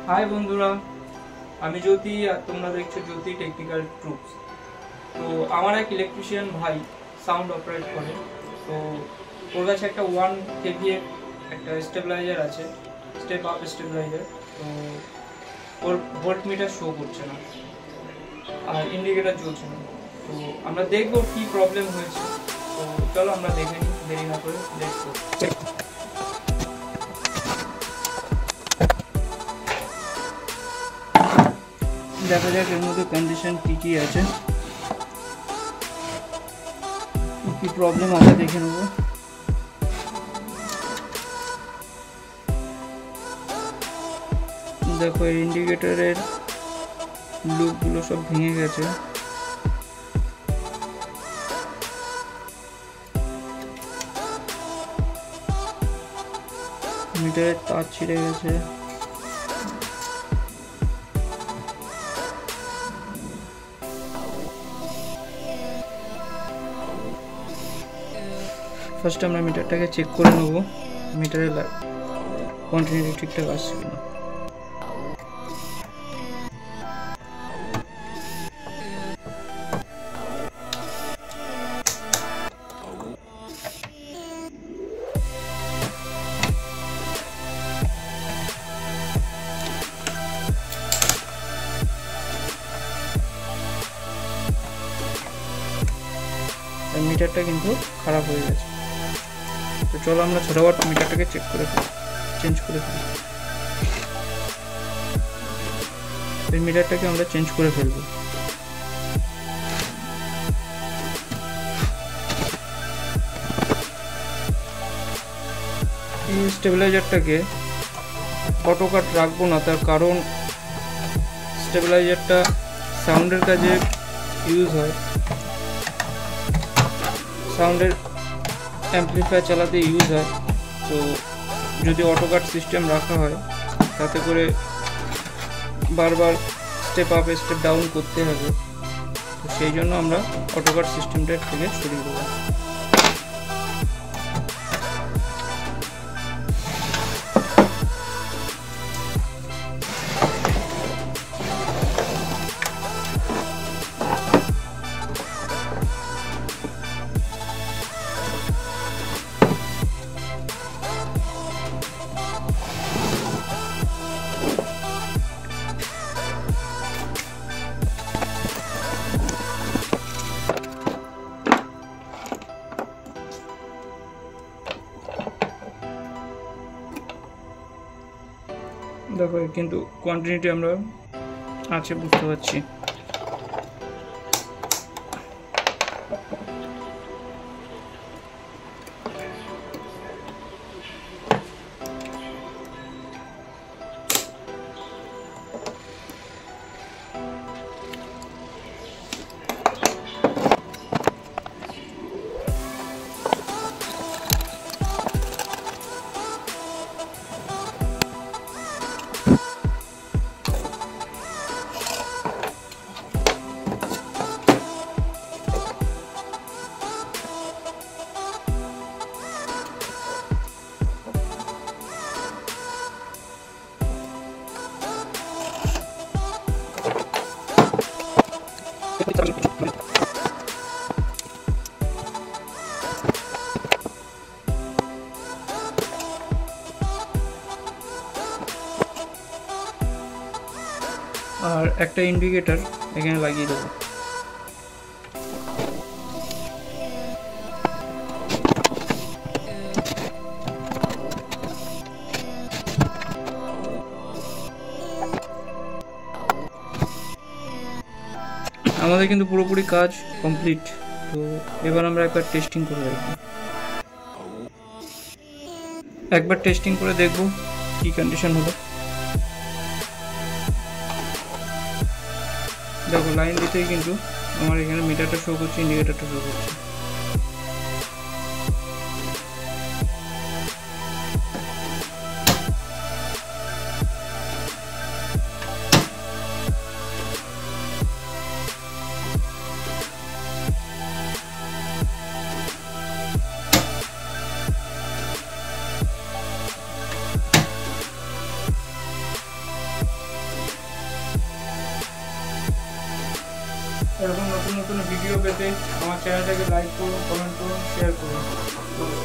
High বন্ধুরা, আমি জ্যোতি আর তোমরা দেখছো জ্যোতি টেকনিক্যাল ট্রুপস। তো আমার এক ইলেকট্রিশিয়ান ভাই সাউন্ড অপারেট করে। তো ওর কাছে একটা 1 kVA একটা স্টেবিলাইজার আছে, স্টেপ আপ স্টেবিলাইজার। তো ওর ভোল্ট মিটার শো করছে না আর ইন্ডিকেটার জ্বলছে না। তো আমরা দেখবো কি প্রবলেম হয়েছে। তো চলো আমরা দেখে নিই, দেরি না করে দেখবো। দেখা যাক এর মধ্যে কন্ডিশন কি আছে, কি প্রবলেম আছে দেখে নেব। দেখো এই ইন্ডিকেটরের লুপগুলো সব ভেঙে গেছে। মিটারের তার ছিঁড়ে গেছে। ফার্স্ট আমরা মিটারটাকে চেক করে নেব, মিটারের কন্টিনিউটি ঠিকঠাক আসছে কিনা। মিটারটা কিন্তু খারাপ হয়ে গেছে। তো চলো আমরা ছোটবার মিটারটাকে চেক করে ফেলি, চেঞ্জ করে ফেলি। এই মিটারটাকে আমরা চেঞ্জ করে ফেলবো। এই স্টেবিলাইজারটাকে অটো কাট রাখবো না, তার কারণ স্টেবিলাইজারটা সাউন্ডের কাজে ইউজ হয়, সাউন্ডের অ্যাম্পলিফায়ার চালাতে ইউজ হয়। তো যদি অটো কাট সিস্টেম রাখা হয় তাতে করে বারবার স্টেপ আপ স্টেপ ডাউন করতে হবে। তো সেই জন্য আমরা অটো কাট সিস্টেমটা থেকে সরিয়ে দেবো। দেখো কিন্তু কোয়ান্টিটি আমরা আছে বুঝতে পারছি। আর একটা ইন্ডিকেটর এখানে লাগিয়ে দেবো। আমাদের কিন্তু পুরোপুরি কাজ কমপ্লিট। তো এবার আমরা একবার টেস্টিং করে দেখব, একবার টেস্টিং করে দেখব কি কন্ডিশন হলো। দেখো লাইন দিতেই কিন্তু আমার এখানে মিটারটা শো করছে, ইন্ডিকেটরটা শো করছে। এরকম নতুন নতুন ভিডিও পেতে আমার চ্যানেলটাকে লাইক করুন, কমেন্ট করুন, শেয়ার করুন।